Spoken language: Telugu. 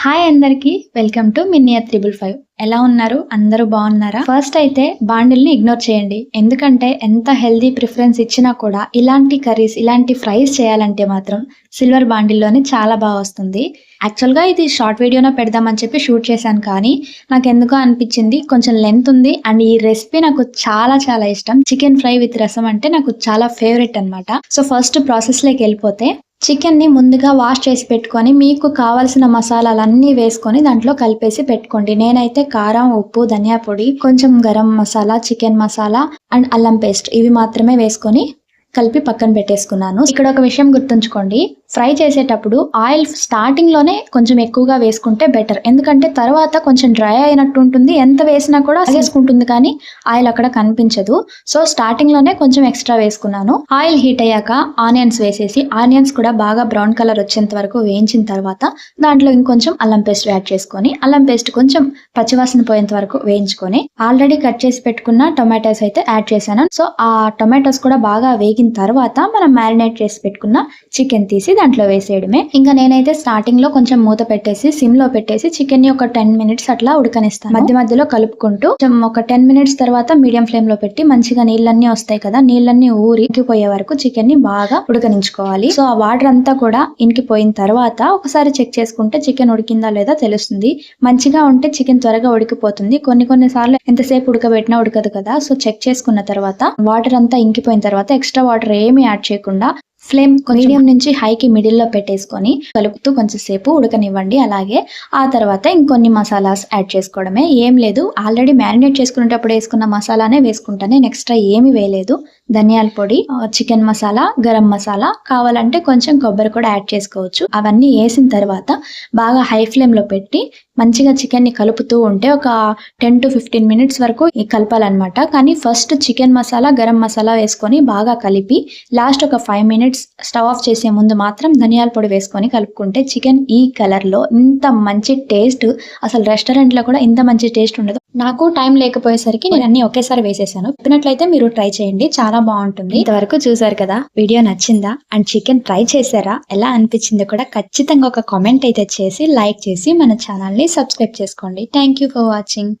హాయ్ అందరికి వెల్కమ్ టు మినియర్ 555. ఎలా ఉన్నారు? అందరూ బాగున్నారా? ఫస్ట్ అయితే బాండిల్ని ఇగ్నోర్ చేయండి. ఎందుకంటే ఎంత హెల్దీ ప్రిఫరెన్స్ ఇచ్చినా కూడా ఇలాంటి కర్రీస్, ఇలాంటి ఫ్రైస్ చేయాలంటే మాత్రం సిల్వర్ బాండిల్లోనే చాలా బాగా వస్తుంది. యాక్చువల్గా ఇది షార్ట్ వీడియోనే పెడదామని చెప్పి షూట్ చేశాను, కానీ నాకు ఎందుకో అనిపించింది కొంచెం లెంత్ ఉంది. అండ్ ఈ రెసిపీ నాకు చాలా చాలా ఇష్టం. చికెన్ ఫ్రై విత్ రసం అంటే నాకు చాలా ఫేవరెట్ అనమాట. సో ఫస్ట్ ప్రాసెస్లోకి వెళ్ళిపోతే, చికెన్ని ముందుగా వాష్ చేసి పెట్టుకొని మీకు కావాల్సిన మసాలాలన్నీ వేసుకొని దాంట్లో కలిపేసి పెట్టుకోండి. నేనైతే కారం, ఉప్పు, ధనియా పొడి, కొంచెం గరం మసాలా, చికెన్ మసాలా అండ్ అల్లం పేస్ట్ ఇవి మాత్రమే వేసుకొని కలిపి పక్కన పెట్టేసుకున్నాను. ఇక్కడ ఒక విషయం గుర్తుంచుకోండి, ఫ్రై చేసేటప్పుడు ఆయిల్ స్టార్టింగ్ లోనే కొంచెం ఎక్కువగా వేసుకుంటే బెటర్. ఎందుకంటే తర్వాత కొంచెం డ్రై అయినట్టు ఉంటుంది, ఎంత వేసినా కూడా వేసుకుంటుంది కానీ ఆయిల్ అక్కడ కనిపించదు. సో స్టార్టింగ్ లోనే కొంచెం ఎక్స్ట్రా వేసుకున్నాను. ఆయిల్ హీట్ అయ్యాక ఆనియన్స్ వేసేసి, ఆనియన్స్ కూడా బాగా బ్రౌన్ కలర్ వచ్చేంత వరకు వేయించిన తర్వాత దాంట్లో ఇంకొంచెం అల్లం పేస్ట్ యాడ్ చేసుకొని, అల్లం పేస్ట్ కొంచెం పచ్చివాసన పోయేంత వరకు వేయించుకొని, ఆల్రెడీ కట్ చేసి పెట్టుకున్న టొమాటోస్ అయితే యాడ్ చేశాను. సో ఆ టొమాటోస్ కూడా బాగా వేగిన తర్వాత మనం మ్యారినేట్ చేసి పెట్టుకున్న చికెన్ తీసి దాంట్లో వేసేయడమే. ఇంకా నేనైతే స్టార్టింగ్ లో కొంచెం మూత పెట్టేసి సిమ్ లో పెట్టేసి చికెన్ ని ఒక 10 మినిట్స్ అట్లా ఉడకనిస్తాను. మధ్య మధ్యలో కలుపుకుంటూ ఒక 10 మినిట్స్ తర్వాత మీడియం ఫ్లేమ్ లో పెట్టి మంచిగా నీళ్ళన్నీ వస్తాయి కదా, నీళ్ళన్నీ ఊరికిపోయే వరకు చికెన్ ని బాగా ఉడకనించుకోవాలి. సో ఆ వాటర్ అంతా కూడా ఇంకిపోయిన తర్వాత ఒకసారి చెక్ చేసుకుంటే చికెన్ ఉడికిందా లేదా తెలుస్తుంది. మంచిగా ఉంటే చికెన్ త్వరగా ఉడికిపోతుంది. కొన్ని సార్లు ఎంతసేపు ఉడకబెట్టినా ఉడకదు కదా. సో చెక్ చేసుకున్న తర్వాత వాటర్ అంతా ఇంకిపోయిన తర్వాత ఎక్స్ట్రా వాటర్ ఏమి యాడ్ చేయకుండా ఫ్లేమ్ మీడియం నుంచి హైకి మిడిల్ లో పెట్టేసుకొని కలుపుతూ కొంచెం సేపు ఉడకనివ్వండి. అలాగే ఆ తర్వాత ఇంకొన్ని మసాలాస్ యాడ్ చేసుకోవడమే. ఏం లేదు, ఆల్రెడీ మ్యారినేట్ చేసుకునేటప్పుడు వేసుకున్న మసాలానే వేసుకుంటాను, ఎక్స్ట్రా ఏమి వేయలేదు. ధనియాల పొడి, చికెన్ మసాలా, గరం మసాలా, కావాలంటే కొంచెం కొబ్బరి కూడా యాడ్ చేసుకోవచ్చు. అవన్నీ వేసిన తర్వాత బాగా హై ఫ్లేమ్ లో పెట్టి మంచిగా చికెన్ ని కలుపుతూ ఉంటే ఒక 10 to 15 మినిట్స్ వరకు కలపాలన్నమాట. కానీ ఫస్ట్ చికెన్ మసాలా, గరం మసాలా వేసుకొని బాగా కలిపి లాస్ట్ ఒక 5 మినిట్స్ స్టవ్ ఆఫ్ చేసే ముందు మాత్రం ధనియాల పొడి వేసుకొని కలుపుకుంటే చికెన్ ఈ కలర్ లో ఇంత మంచి టేస్ట్, అసలు రెస్టారెంట్ లో కూడా ఇంత మంచి టేస్ట్ ఉండదు. నాకు టైం లేకపోయేసరికి నేను అన్ని ఒకేసారి వేసేసాను. చెప్పినట్లయితే మీరు ట్రై చేయండి, చాలా బాగుంటుంది. ఇంతవరకు చూసారు కదా, వీడియో నచ్చిందా? అండ్ చికెన్ ట్రై చేశారా? ఎలా అనిపించిందో కూడా ఖచ్చితంగా ఒక కామెంట్ అయితే చేసి, లైక్ చేసి మన ఛానల్ ని సబ్స్క్రైబ్ చేసుకోండి. Thank you for watching.